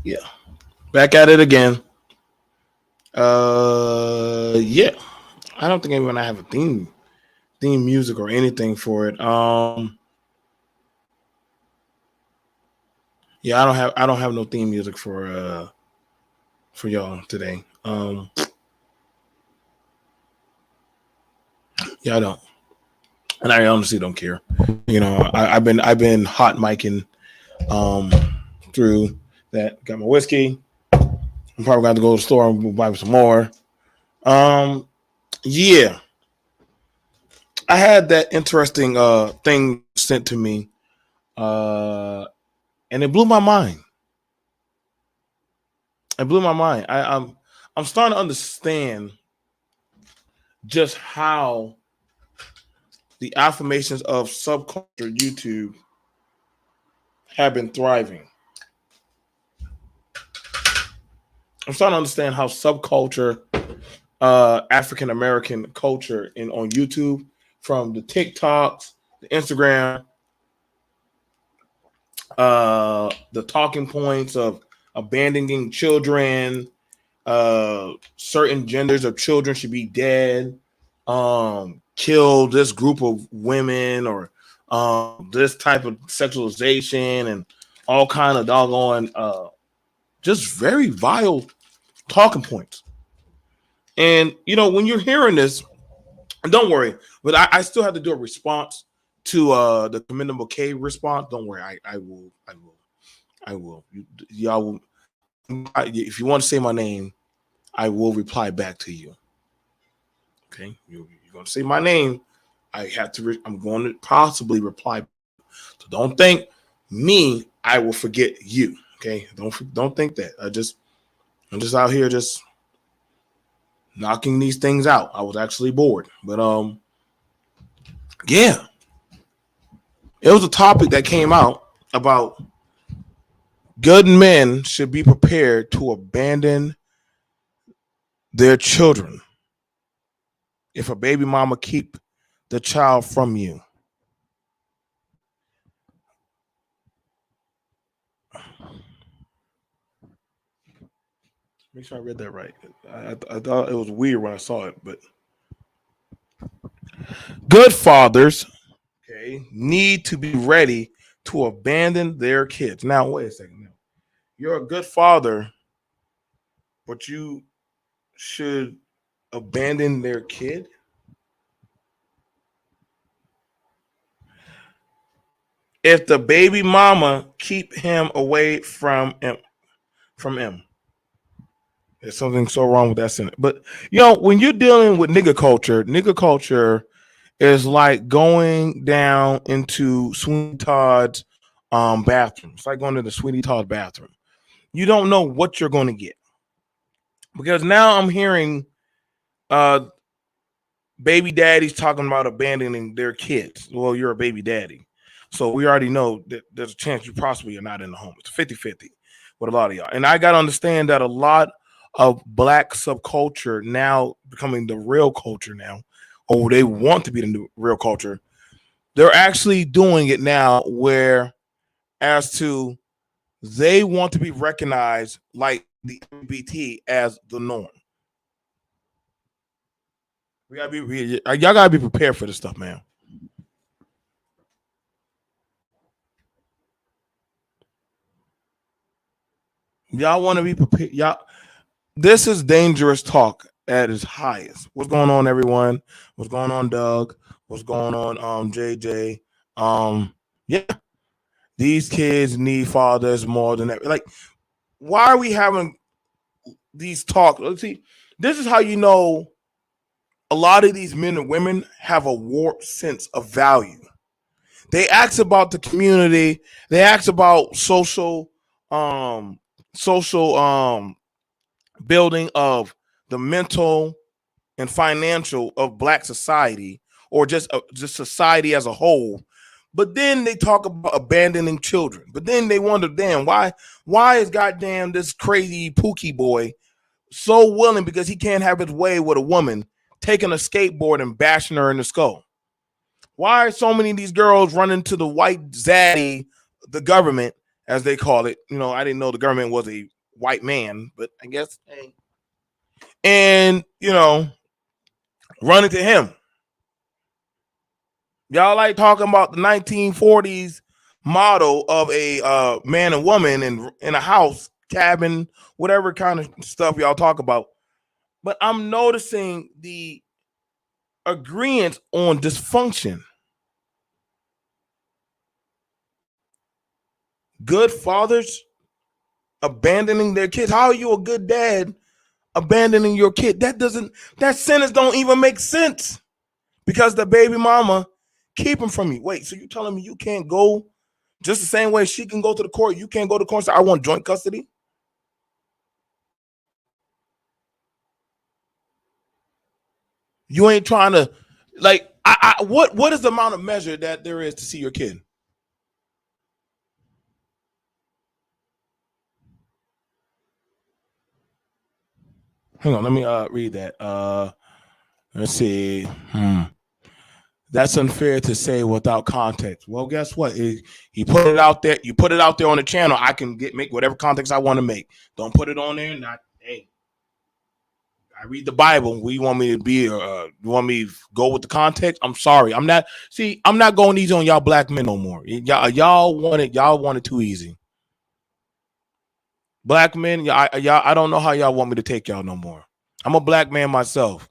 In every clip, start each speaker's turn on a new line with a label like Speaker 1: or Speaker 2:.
Speaker 1: Yeah, back at it again. Yeah, I don't think even I have a theme music or anything for it. Yeah, I don't have no theme music for y'all today. Yeah, I don't, and I honestly don't care. I've been hot micing um through that. Got my whiskey. I'm probably going to go to the store and buy some more. Um, yeah, I had that interesting thing sent to me, uh, and it blew my mind. It blew my mind. I'm starting to understand just how the affirmations of subculture YouTube have been thriving. I'm starting to understand how subculture, African American culture, in on YouTube, from the TikToks, the Instagram, the talking points of abandoning children, certain genders of children should be dead, kill this group of women, or this type of sexualization, and all kind of doggone, just very vile talking points. And when you're hearing this, don't worry, but I still have to do a response to the commendable K response. Don't worry, I will. Y'all will. If you want to say my name, I will reply back to you. Okay, you're going to say my name. I have to. I'm going to possibly reply. So don't think me. I will forget you. Okay, don't think that. I'm just out here just knocking these things out. I was actually bored, but yeah, it was a topic that came out about good men should be prepared to abandon their children if a baby mama keep the child from you. Make sure I read that right. I thought it was weird when I saw it, but good fathers, okay, need to be ready to abandon their kids. Now, wait a second. Now, you're a good father, but you should abandon their kid. If the baby mama keep him away from him, there's something so wrong with that sentence. But when you're dealing with nigga culture is like going down into Sweeney Todd's bathroom. It's like going to the Sweeney Todd bathroom. You don't know what you're going to get, because now I'm hearing uh, baby daddies talking about abandoning their kids. Well, you're a baby daddy, so we already know that there's a chance you possibly are not in the home. It's 50-50 with a lot of y'all. And I got to understand that a lot of black subculture now becoming the real culture now, or they want to be the new real culture. They're actually doing it now where, as to, they want to be recognized like the LGBT as the norm. Y'all gotta be prepared for this stuff, man. Y'all want to be prepared. Y'all, this is dangerous talk at its highest. What's going on, everyone? What's going on, Doug? What's going on, JJ? Yeah, these kids need fathers more than ever. Like, why are we having these talks? Let's see. This is how you know a lot of these men and women have a warped sense of value. They ask about the community. They ask about um, social building of the mental and financial of black society, or just society as a whole. But then they talk about abandoning children. But then they wonder, damn, why is goddamn this crazy Pookie boy so willing, because he can't have his way with a woman, taking a skateboard and bashing her in the skull? Why are so many of these girls running to the white zaddy, the government, as they call it? You know, I didn't know the government was a white man, but I guess, hey. And, you know, running to him. Y'all like talking about the 1940s model of a man and woman in a house, cabin, whatever kind of stuff y'all talk about. But I'm noticing the agreement on dysfunction. Good fathers abandoning their kids. How are you a good dad abandoning your kid? That sentence don't even make sense because the baby mama keep him from you. Wait, so you telling me you can't go just the same way she can go to the court? You can't go to court and say, I want joint custody? You ain't trying to, like, what is the amount of measure that there is to see your kid? Hang on, let me read that. Let's see. That's unfair to say without context. Well, guess what? He put it out there. You put it out there on the channel. I can make whatever context I want to make. Don't put it on there. Not, hey, I read the Bible. We want me to be. You want me to go with the context? I'm sorry. I'm not. See, I'm not going easy on y'all black men no more. Y'all want it. Y'all want it too easy. Black men, y'all. I don't know how y'all want me to take y'all no more. I'm a black man myself.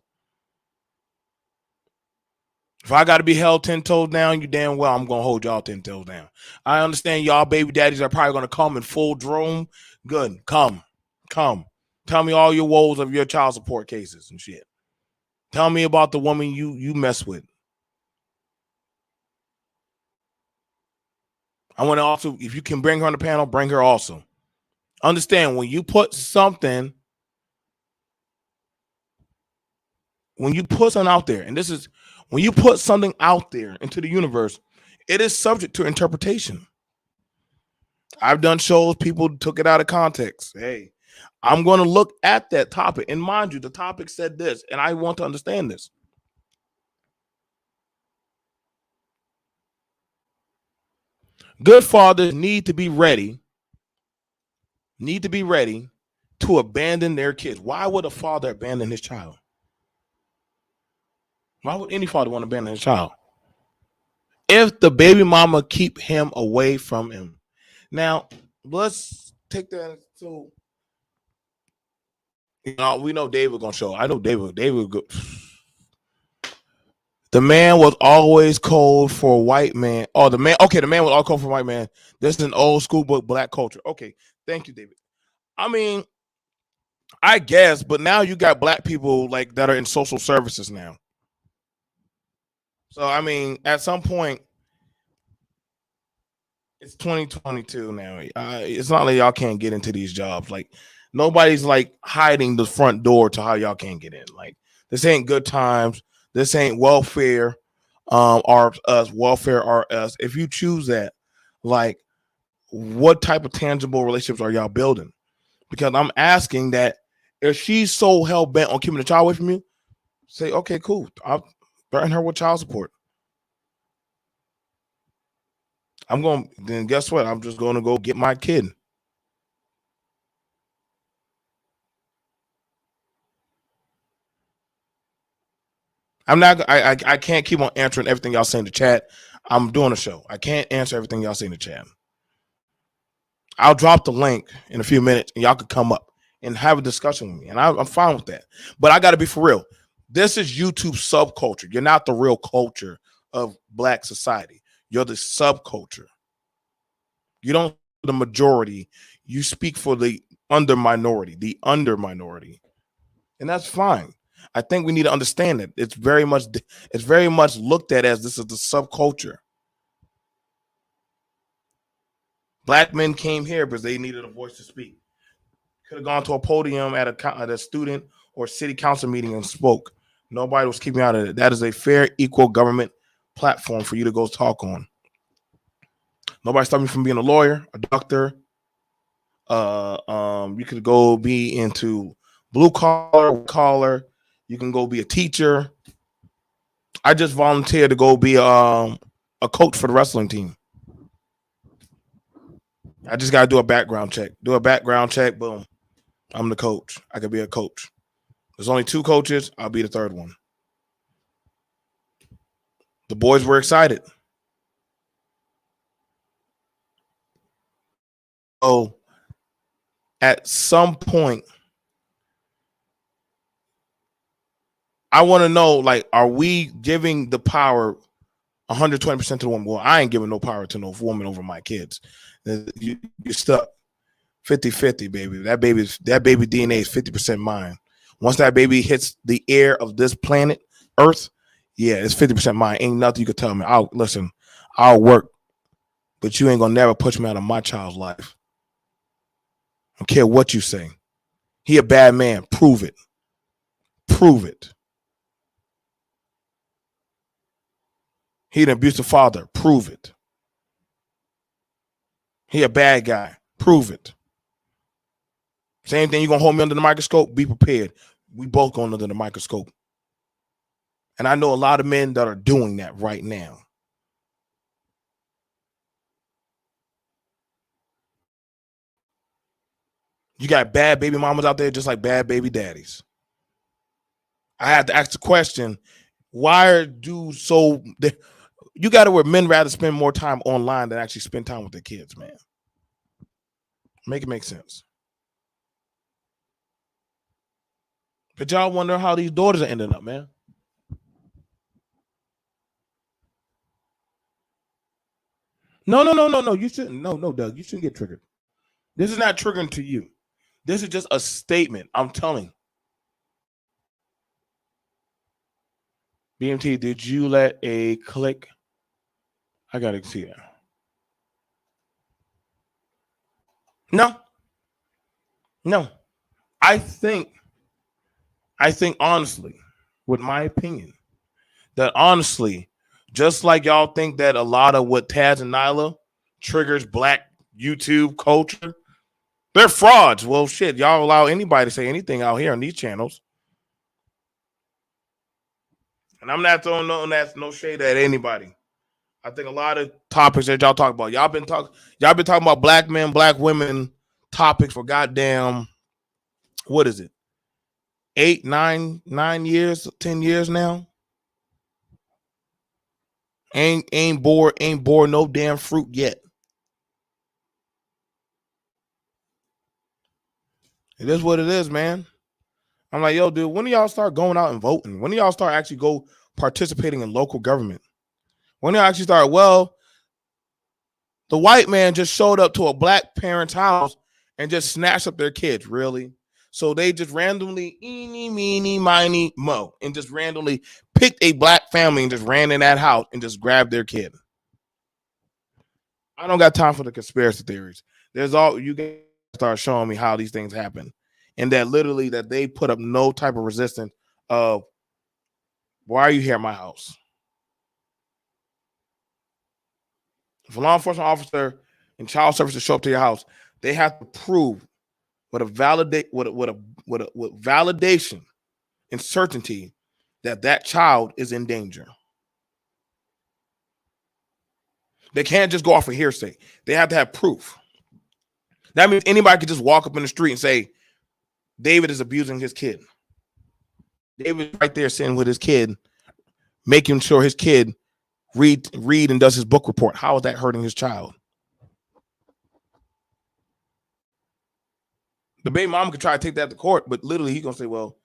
Speaker 1: If I got to be held 10 toes down, you damn well I'm going to hold y'all 10 toes down. I understand y'all baby daddies are probably going to come in full drone. Good. Come. Tell me all your woes of your child support cases and shit. Tell me about the woman you mess with. I want to also, if you can bring her on the panel, bring her also. Understand when you put something out there, and this is when you put something out there into the universe, it is subject to interpretation. I've done shows, people took it out of context. Hey, I'm going to look at that topic. And mind you, the topic said this, and I want to understand this. Good fathers need to be ready to abandon their kids. Why would a father abandon his child? Why would any father want to abandon his child? If the baby mama keep him away from him. Now, let's take that to, we know David gonna show. I know David go. The man was always cold for a white man. Oh, the man was all cold for a white man. This is an old school book, Black Culture. Okay, thank you, David. I mean, I guess, but now you got black people like that are in social services now. So I mean, at some point, it's 2022 now. It's not like y'all can't get into these jobs. Like nobody's like hiding the front door to how y'all can't get in. Like this ain't good times. This ain't welfare. Or us welfare or us. If you choose that, like, what type of tangible relationships are y'all building? Because I'm asking that if she's so hell bent on keeping the child away from you, say, okay, cool. I'll threaten her with child support. Then guess what? I'm just going to go get my kid. I can't keep on answering everything y'all say in the chat. I'm doing a show. I can't answer everything y'all say in the chat. I'll drop the link in a few minutes and y'all could come up and have a discussion with me. And I'm fine with that. But I got to be for real. This is YouTube subculture. You're not the real culture of black society. You're the subculture. You don't the majority. You speak for the under minority, and that's fine. I think we need to understand that it's very much looked at as this is the subculture. Black men came here because they needed a voice to speak. Could have gone to a podium at a student or city council meeting and spoke. Nobody was keeping out of it. That is a fair, equal government platform for you to go talk on. Nobody stopped me from being a lawyer, a doctor. You could go be into blue collar, white collar. You can go be a teacher. I just volunteered to go be a coach for the wrestling team. I just gotta do a background check. Boom. I'm the coach. I could be a coach. There's only 2 coaches. I'll be the 3rd one. The boys were excited. So at some point, I want to know, like, are we giving the power 120% to the woman? Well, I ain't giving no power to no woman over my kids. You're stuck 50-50, baby. That baby DNA is 50% mine. Once that baby hits the air of this planet, Earth, yeah, it's 50% mine. Ain't nothing you could tell me. I'll work, but you ain't gonna never push me out of my child's life. I don't care what you say. He a bad man. Prove it. Prove it. He an abusive father. Prove it. He a bad guy. Prove it. Same thing, you're going to hold me under the microscope? Be prepared. We both going under the microscope. And I know a lot of men that are doing that right now. You got bad baby mamas out there just like bad baby daddies. I had to ask the question, why are dudes so... You got to where men rather spend more time online than actually spend time with their kids, man. Make it make sense. But y'all wonder how these daughters are ending up, man. No. You shouldn't. No, Doug. You shouldn't get triggered. This is not triggering to you. This is just a statement. I'm telling. BMT, did you let a click? I gotta see that. No. I think honestly, with my opinion, that honestly, just like y'all think that a lot of what Taz and Nyla triggers black YouTube culture, they're frauds. Well, shit, y'all allow anybody to say anything out here on these channels. And I'm not throwing no shade at anybody. I think a lot of topics that y'all talk about, y'all been talking about black men, black women topics for goddamn, what is it? 8, 9 years, 10 years now. Ain't bore no damn fruit yet. It is what it is, man. I'm like, yo, dude, when do y'all start going out and voting? When do y'all start actually go participating in local government? When do y'all actually start, well, the white man just showed up to a black parent's house and just snatched up their kids, really? So they just randomly, eeny, meeny, miny, mo, and just randomly picked a black family and just ran in that house and just grabbed their kid. I don't got time for the conspiracy theories. You guys start showing me how these things happen. And that literally that they put up no type of resistance of, why are you here at my house? If a law enforcement officer and child services show up to your house, they have to prove with validation and certainty that child is in danger. They can't just go off of hearsay. They have to have proof. That means anybody could just walk up in the street and say, David is abusing his kid. David's right there sitting with his kid, making sure his kid read and does his book report. How is that hurting his child? The baby mom could try to take that to court, but literally he's gonna say, well,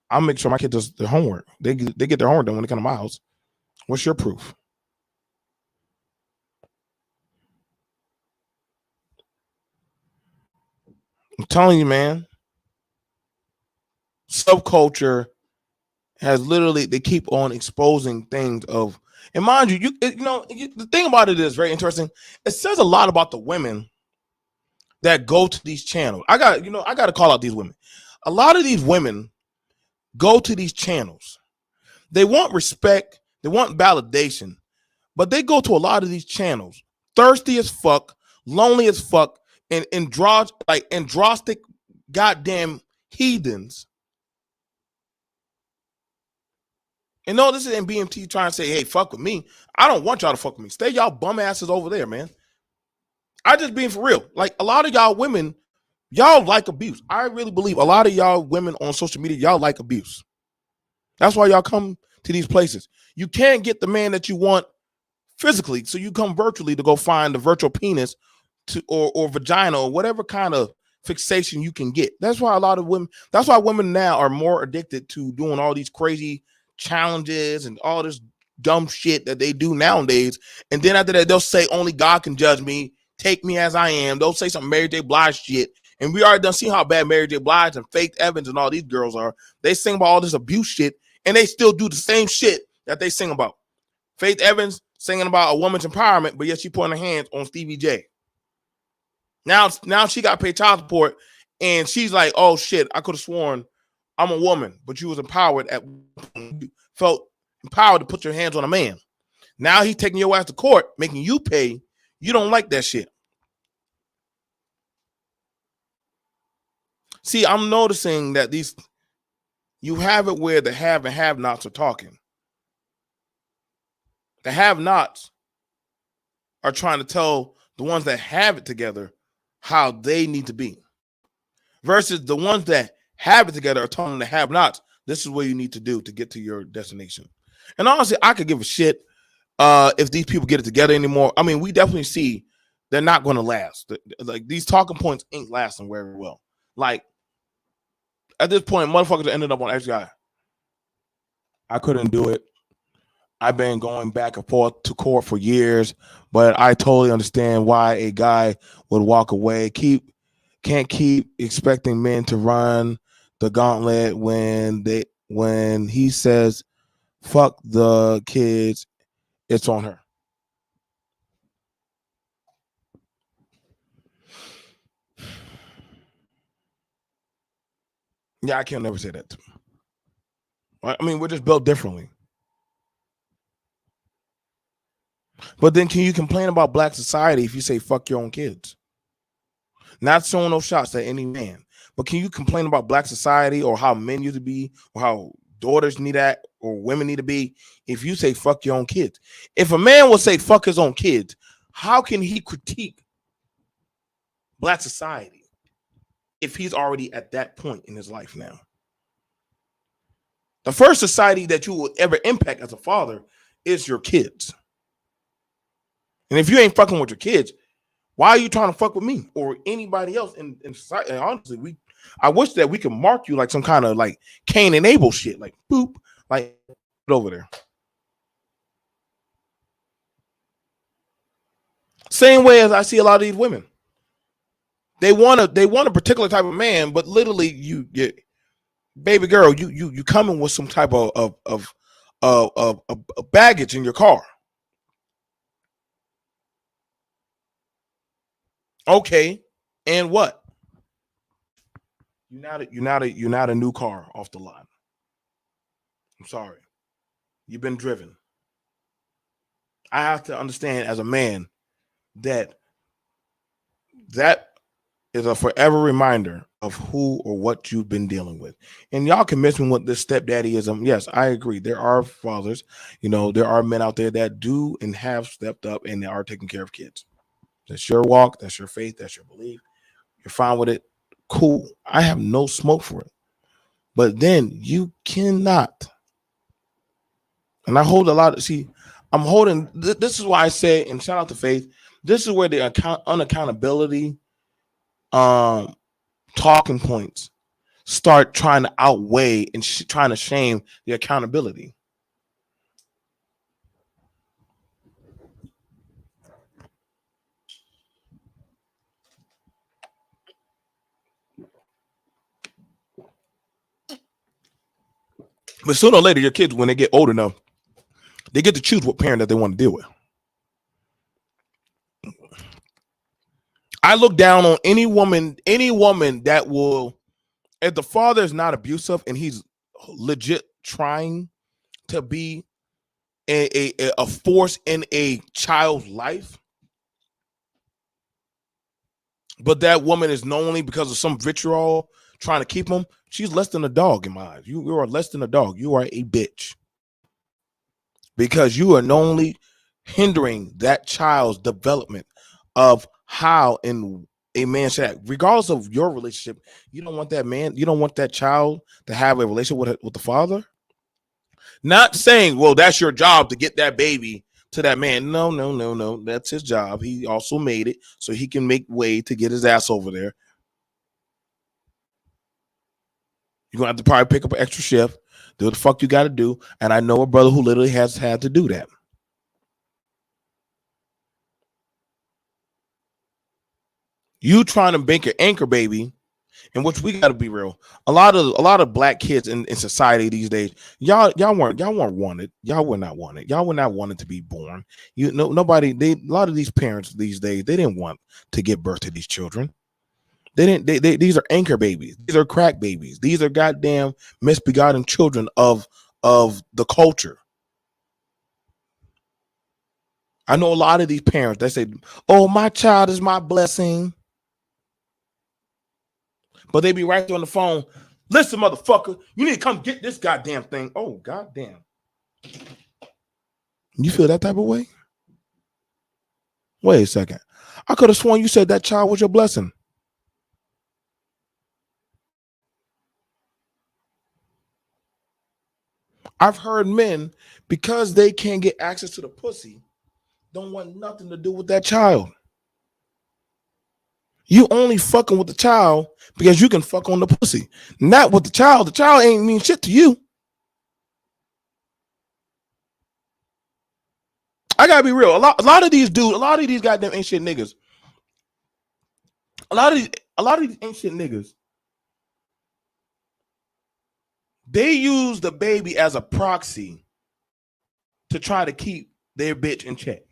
Speaker 1: I'll make sure my kid does their homework. They get their homework done when they come to my house. What's your proof? I'm telling you, man. Subculture has literally, they keep on exposing things of, and mind you, the thing about it is very interesting. It says a lot about the women that go to these channels. I got to call out these women. A lot of these women go to these channels. They want respect. They want validation, but they go to a lot of these channels, thirsty as fuck, lonely as fuck, and androstic goddamn heathens And no, this isn't BMT trying to say, hey, fuck with me. I don't want y'all to fuck with me. Stay y'all bum asses over there, man. I just being for real. Like, a lot of y'all women, y'all like abuse. I really believe a lot of y'all women on social media, y'all like abuse. That's why y'all come to these places. You can't get the man that you want physically, so you come virtually to go find the virtual penis or vagina or whatever kind of fixation you can get. That's why a lot of women, that's why women now are more addicted to doing all these crazy challenges and all this dumb shit that they do nowadays. And then after that, they'll say only God can judge me, take me as I am. They'll say some Mary J. Blige shit. And we already done seen how bad Mary J. Blige and Faith Evans and all these girls are. They sing about all this abuse shit, and they still do the same shit that they sing about. Faith Evans singing about a woman's empowerment, but yet she putting her hands on Stevie J. Now she got to pay child support, and she's like, oh shit, I could have sworn I'm a woman, but you was empowered you felt empowered to put your hands on a man. Now he's taking your ass to court, making you pay. You don't like that shit. See, I'm noticing that you have it where the have and have-nots are talking. The have-nots are trying to tell the ones that have it together how they need to be. Versus the ones that have it together are telling the have-nots, this is what you need to do to get to your destination. And honestly, I could give a shit if these people get it together anymore. I mean, we definitely see they're not going to last. Like, these talking points ain't lasting very well. Like, at this point, motherfuckers ended up on X guy. I couldn't do it. I've been going back and forth to court for years, but I totally understand why a guy would walk away. Can't keep expecting men to run the gauntlet when he says, fuck the kids, it's on her. Yeah, I can't never say that to him. I mean, we're just built differently. But then can you complain about black society if you say fuck your own kids? Not throwing no shots at any man. But can you complain about black society or how men used to be or how daughters need that or women need to be if you say fuck your own kids? If a man will say fuck his own kids, how can he critique black society if he's already at that point in his life now? The first society that you will ever impact as a father is your kids. And if you ain't fucking with your kids, why are you trying to fuck with me or anybody else in society? And honestly, I wish that we could mark you like some kind of like Cain and Abel shit, like boop, like over there. Same way as I see a lot of these women. They want a particular type of man, but literally you get baby girl, you coming with some type of baggage in your car. Okay, and what? You're not a new car off the lot. I'm sorry. You've been driven. I have to understand as a man that is a forever reminder of who or what you've been dealing with. And y'all can miss me with this stepdaddyism. Yes, I agree. There are fathers, there are men out there that do and have stepped up and they are taking care of kids. That's your walk. That's your faith. That's your belief. You're fine with it. Cool. I have no smoke for it. But then you cannot. And I hold a lot of, I'm holding, this is why I say, and shout out to Faith, this is where the unaccountability talking points start trying to outweigh and trying to shame the accountability. But sooner or later, your kids, when they get old enough, they get to choose what parent that they want to deal with. I look down on any woman that will, if the father is not abusive and he's legit trying to be a force in a child's life, but that woman is knowingly because of some vitriol trying to keep him, she's less than a dog in my eyes. You are less than a dog. You are a bitch. because you are not only hindering that child's development of how in a man should act, regardless of your relationship. You don't want that man, you don't want that child to have a relationship with the father. Not saying, well, that's your job to get that baby to that man. No, no, no, no. That's his job. He also made it so he can make way to get his ass over there. You're gonna have to probably pick up an extra shift, do what the fuck you gotta do. And I know a brother who literally has had to do that. You trying to make an anchor baby, in which we gotta be real. A lot of black kids in society these days, y'all weren't wanted. Y'all were not wanted. Y'all were not wanted to be born. You know, nobody, a lot of these parents these days, they didn't want to give birth to these children. They didn't. These are anchor babies. These are crack babies. These are goddamn misbegotten children of the culture. I know a lot of these parents. They say, "Oh, my child is my blessing," but they be right there on the phone. Listen, motherfucker, you need to come get this goddamn thing. Oh, goddamn. You feel that type of way? Wait a second. I could have sworn you said that child was your blessing. I've heard men, because they can't get access to the pussy, don't want nothing to do with that child. You only fucking with the child because you can fuck on the pussy, not with the child. The child ain't mean shit to you. I gotta be real. A lot of these dudes, a lot of these goddamn ain't shit niggas. A lot of these ain't shit niggas. They use the baby as a proxy to try to keep their bitch in check.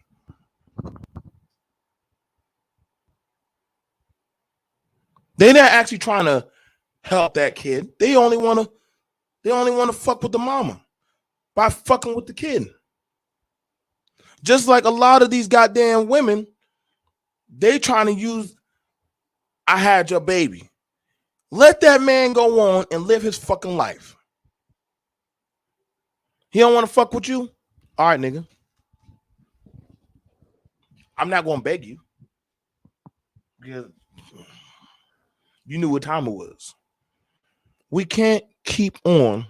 Speaker 1: They're not actually trying to help that kid. They only want to fuck with the mama by fucking with the kid. Just like a lot of these goddamn women, they trying to use, I had your baby. Let that man go on and live his fucking life. He don't want to fuck with you? All right, nigga. I'm not going to beg you. Because you knew what time it was. We can't keep on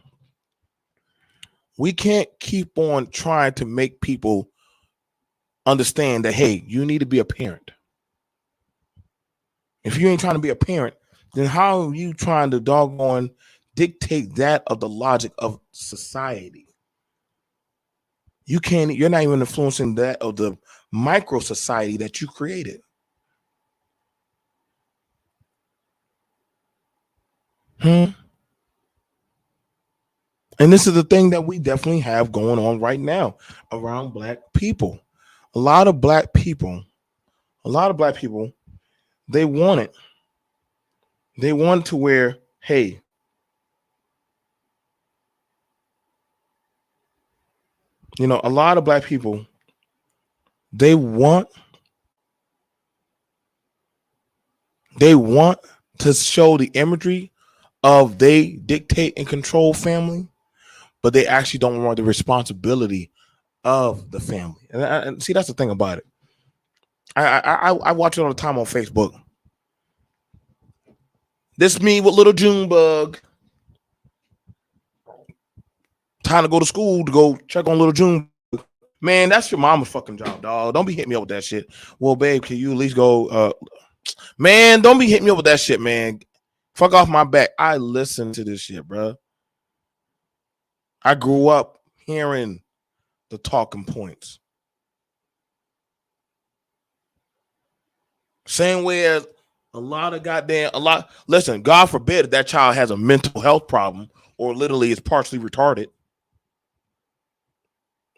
Speaker 1: trying to make people understand that, hey, you need to be a parent. If you ain't trying to be a parent, then how are you trying to doggone dictate that of the logic of society? You're not even influencing that of the micro society that you created. And this is the thing that we definitely have going on right now around black people. A lot of black people, they want it. They want to where, hey, you know, a lot of black people, they want to show the imagery of they dictate and control family, but they actually don't want the responsibility of the family. And see, that's the thing about it. I watch it all the time on Facebook. This me with little Junebug. Time to go to school to go check on little June. Man, that's your mama's fucking job, dog. Don't be hitting me up with that shit. Well, babe, can you at least go? Man, don't be hitting me up with that shit, man. Fuck off my back. I listen to this shit, bro. I grew up hearing the talking points. Same way as listen, God forbid that child has a mental health problem or literally is partially retarded.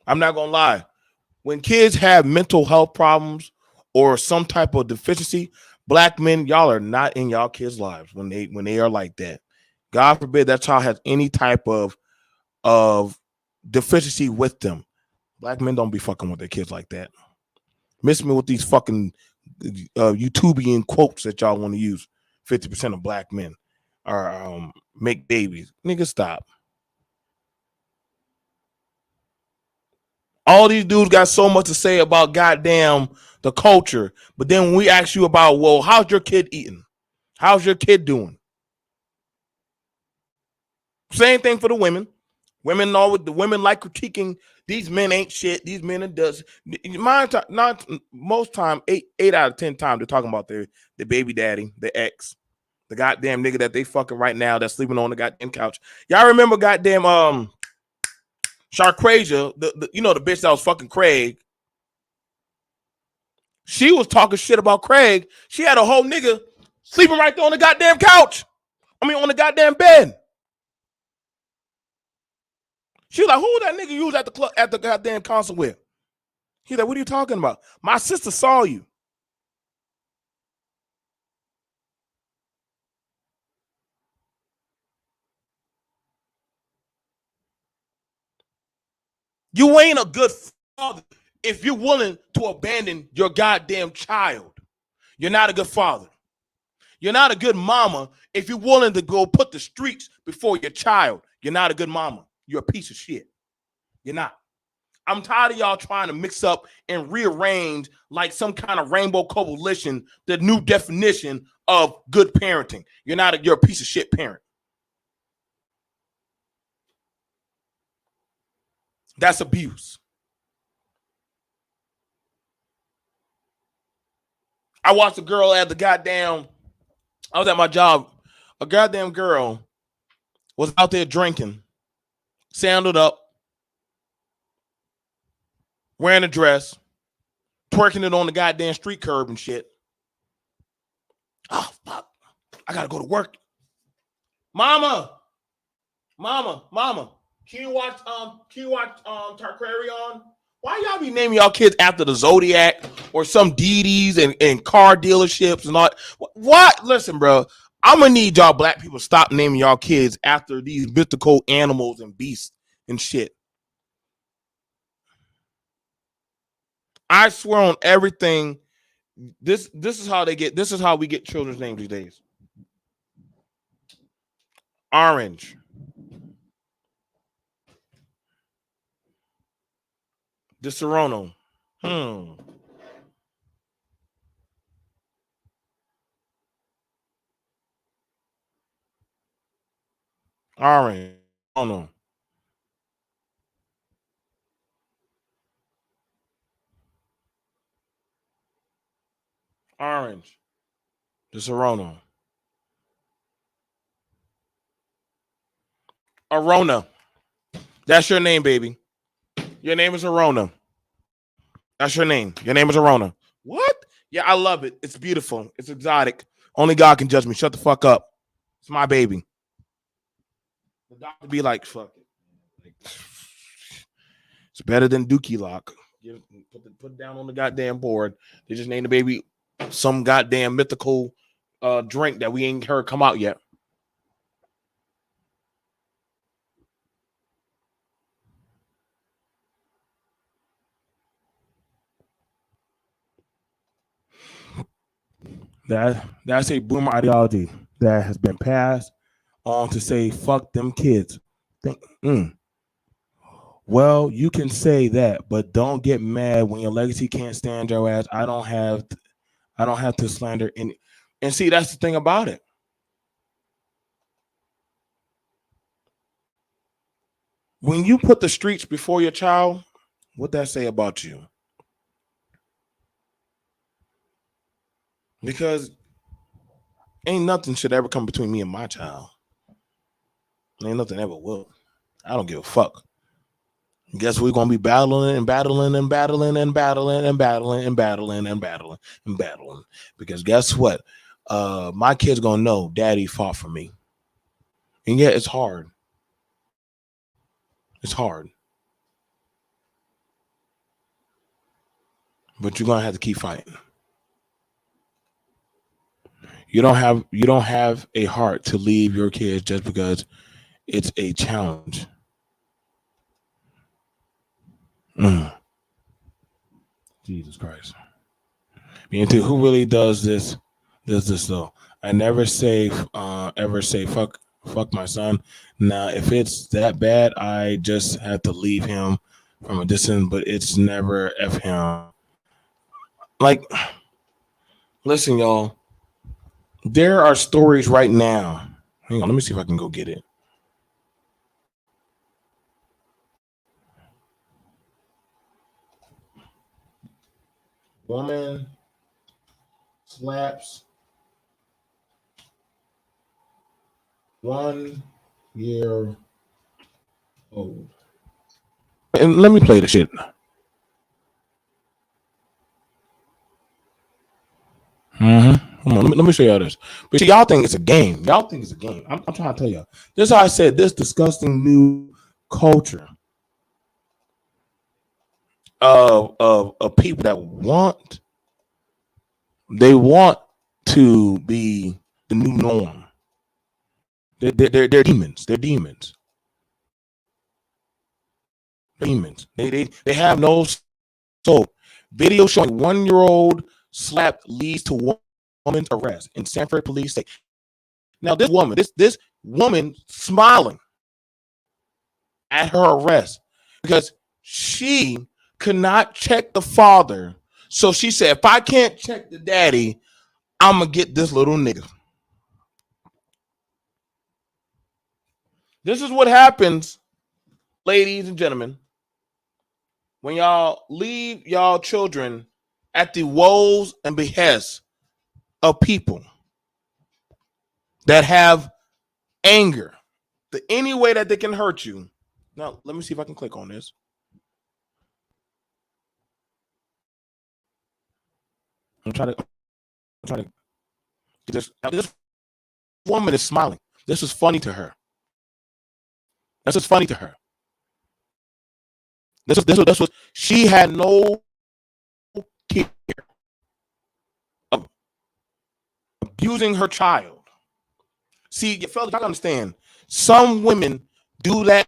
Speaker 1: I'm not gonna lie. When kids have mental health problems or some type of deficiency, black men, y'all are not in y'all kids' lives when they are like that. God forbid that child has any type of deficiency with them. Black men don't be fucking with their kids like that. Miss me with these fucking YouTubian quotes that y'all want to use. 50% of black men are make babies. Nigga, stop. All these dudes got so much to say about goddamn the culture, but then when we ask you about, well, how's your kid eating? How's your kid doing? Same thing for the women. Women know the women like critiquing these men ain't shit. These men are dust. Not most time, eight out of 10 times they're talking about their baby daddy, the ex, the goddamn nigga that they fucking right now that's sleeping on the goddamn couch. Y'all remember goddamn Sharkrasia, the you know the bitch that was fucking Craig. She was talking shit about Craig. She had a whole nigga sleeping right there on the goddamn couch. I mean on the goddamn bed. She was like, who was that nigga you was at the club at the goddamn concert with? He's like, what are you talking about? My sister saw you. You ain't a good father if you're willing to abandon your goddamn child. You're not a good father. You're not a good mama if you're willing to go put the streets before your child. You're not a good mama. You're a piece of shit. You're not. I'm tired of y'all trying to mix up and rearrange like some kind of rainbow coalition, the new definition of good parenting. You're a piece of shit parent. That's abuse. I watched a girl at the goddamn, I was at my job. A goddamn girl was out there drinking, sandaled up, wearing a dress, twerking it on the goddamn street curb and shit. Oh, fuck. I gotta go to work. Mama. Can you watch Tarkarion? Why y'all be naming y'all kids after the Zodiac or some deities and car dealerships and all? What? Listen, bro. I'm gonna need y'all black people to stop naming y'all kids after these mythical animals and beasts and shit. I swear on everything. This is how we get children's names these days. Orange. DeSerono. Orange. Oh no. Orange. DeSerono. Arona. That's your name, baby. Your name is Arona. That's your name. Your name is Arona. What? Yeah, I love it. It's beautiful. It's exotic. Only God can judge me. Shut the fuck up. It's my baby. The doctor be like, fuck it. Like, it's better than Dookie Lock. Put it down on the goddamn board. They just named the baby some goddamn mythical drink that we ain't heard come out yet. That's a boomer ideology that has been passed on to say fuck them kids. Well, you can say that, but don't get mad when your legacy can't stand your ass. I don't have to slander any. And see, that's the thing about it. When you put the streets before your child, what that say about you? Because ain't nothing should ever come between me and my child. Ain't nothing ever will. I don't give a fuck. Guess we're gonna be battling and battling and battling and battling and battling and battling and battling and battling. Because guess what? My kid's gonna know daddy fought for me. And yeah, it's hard. It's hard. But you're gonna have to keep fighting. You don't have a heart to leave your kids just because it's a challenge. Jesus Christ. Into who really does this though? I never say ever say fuck my son. Now if it's that bad, I just have to leave him from a distance, but it's never F him. Like, listen, y'all. There are stories right now. Hang on, let me see if I can go get it. Woman slaps 1 year old. And let me play the shit. Come on, let me show y'all this. But see, y'all think it's a game. Y'all think it's a game. I'm trying to tell y'all. This is how I said this disgusting new culture of people that want to be the new norm. They're demons. They're demons. Demons. They have no soul. Video showing 1-year-old slap leads to woman's arrest in Sanford police say. Now this woman smiling at her arrest because she could not check the father. So she said, if I can't check the daddy, I'm gonna get this little nigga. This is what happens, ladies and gentlemen, when y'all leave y'all children at the woes and behests of people that have anger, the any way that they can hurt you. Now, let me see if I can click on this. I'm trying to get this. Now, this woman is smiling. This is funny to her. This is funny to her. This was she had no care of abusing her child. See, you fellas, y'all understand. Some women do that.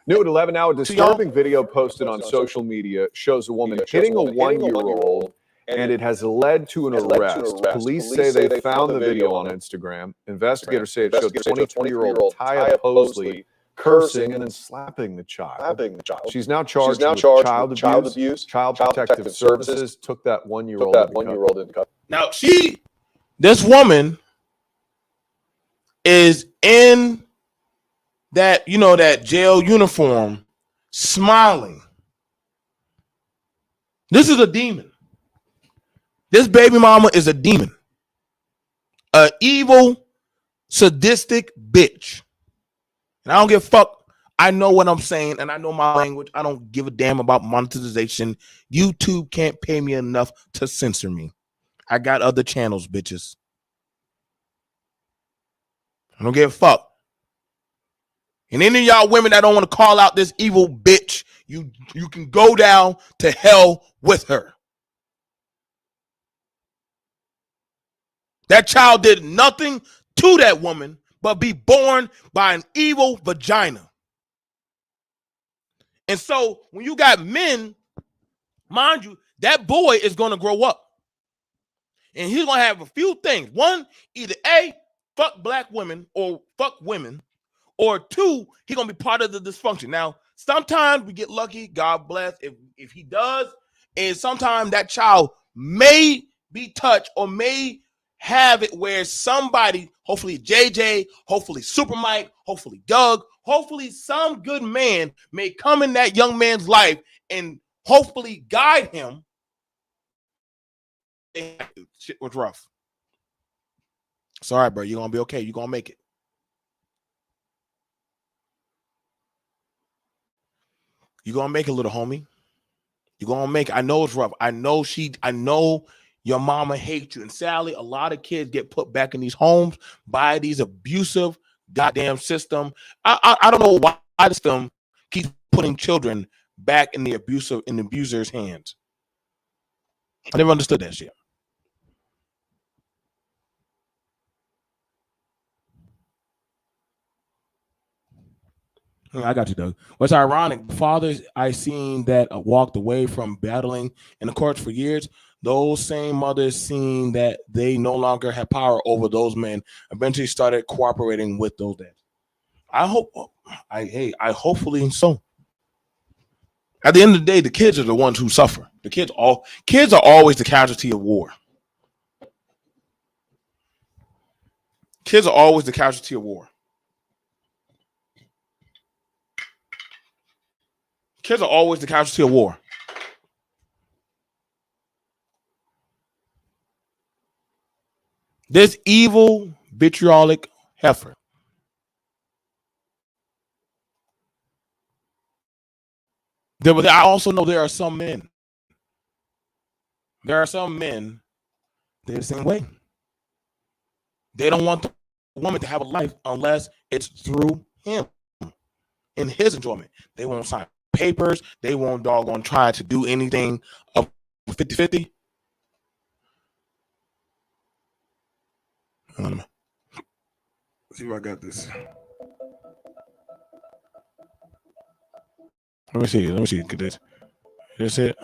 Speaker 2: New at 11 now, a disturbing video posted on social media shows a woman hitting a 1-year-old, and it has led to an arrest. Police say they found the video on Instagram. Investigators say it showed 23-year-old Taya Posley cursing and then slapping the child. She's now charged with child abuse. Child Protective Services took that 1-year-old into custody.
Speaker 1: Now, this woman is in that, that jail uniform, smiling. This is a demon. This baby mama is a demon. An evil, sadistic bitch. And I don't give a fuck. I know what I'm saying, and I know my language. I don't give a damn about monetization. YouTube can't pay me enough to censor me. I got other channels, bitches. I don't give a fuck. And any of y'all women that don't want to call out this evil bitch, you can go down to hell with her. That child did nothing to that woman but be born by an evil vagina. And so when you got men, mind you, that boy is going to grow up. And he's going to have a few things. One, either A, fuck black women or fuck women. Or two, he's going to be part of the dysfunction. Now, sometimes we get lucky, God bless, if he does. And sometimes that child may be touched or may have it where somebody, hopefully JJ, hopefully Super Mike, hopefully Doug, hopefully some good man may come in that young man's life and hopefully guide him. Shit was rough. Sorry, bro. You're going to be okay. You're going to make it. You're going to make it, little homie. You're going to make it. I know it's rough. I know your mama hates you. And sadly, a lot of kids get put back in these homes by these abusive goddamn system. I don't know why the system keeps putting children back in the abuser's hands. I never understood that shit. I got you, Doug. What's ironic, fathers I seen that walked away from battling in the courts for years, those same mothers seen that they no longer had power over those men, eventually started cooperating with those dads. I hopefully so. At the end of the day, the kids are the ones who suffer. Kids are always the casualty of war. Kids are always the casualty of war. Kids are always the casualty of war. This evil, vitriolic heifer. But I also know there are some men. There are some men they're the same way. They don't want the woman to have a life unless it's through him in his enjoyment. They won't sign papers. They won't doggone try to do anything of 50-50. Let's see if I got this. Let me see. Get this. That's it.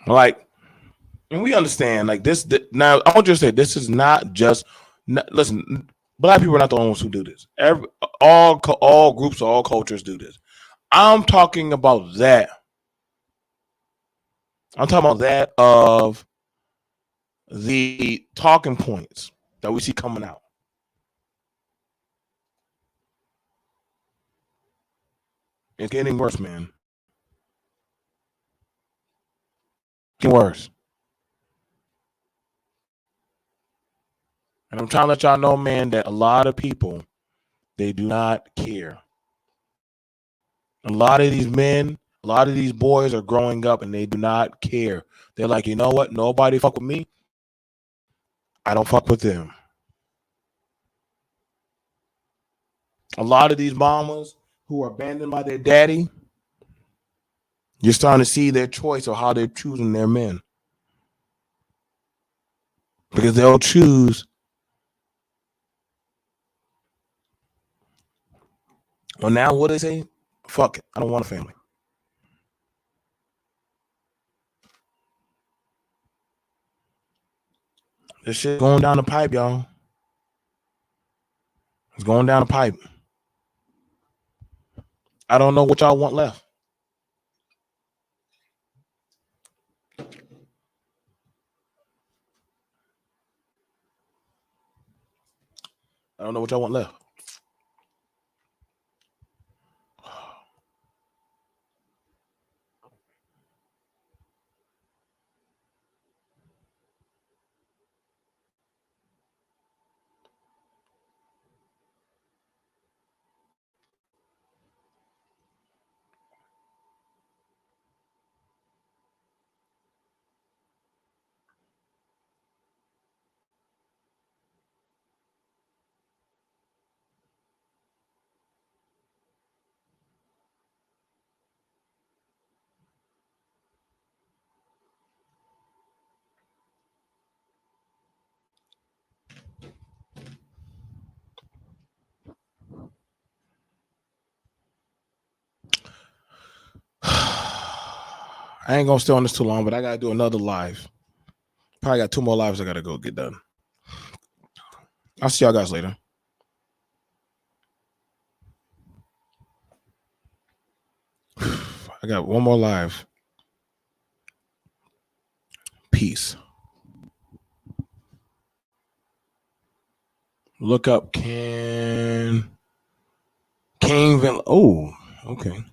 Speaker 1: Like, and we understand, like this. Now, I want you to say this is not just. Listen, Black people are not the only ones who do this. All groups, all cultures do this. I'm talking about that. I'm talking about that of the talking points that we see coming out. It's getting worse, man. It's getting worse. And I'm trying to let y'all know, man, that a lot of people, they do not care. A lot of these men, a lot of these boys are growing up and they do not care. They're like, you know what? Nobody fuck with me. I don't fuck with them. A lot of these mamas who are abandoned by their daddy, you're starting to see their choice of how they're choosing their men. Because they'll choose. Well, now what do they say? Fuck it. I don't want a family. This shit going down the pipe, y'all. It's going down the pipe. I don't know what y'all want left. I don't know what y'all want left. I ain't gonna stay on this too long, but I gotta do another live. Probably got 2 more lives I gotta go get done. I'll see y'all guys later. I got 1 more live. Peace. Look up King Van. Oh, okay.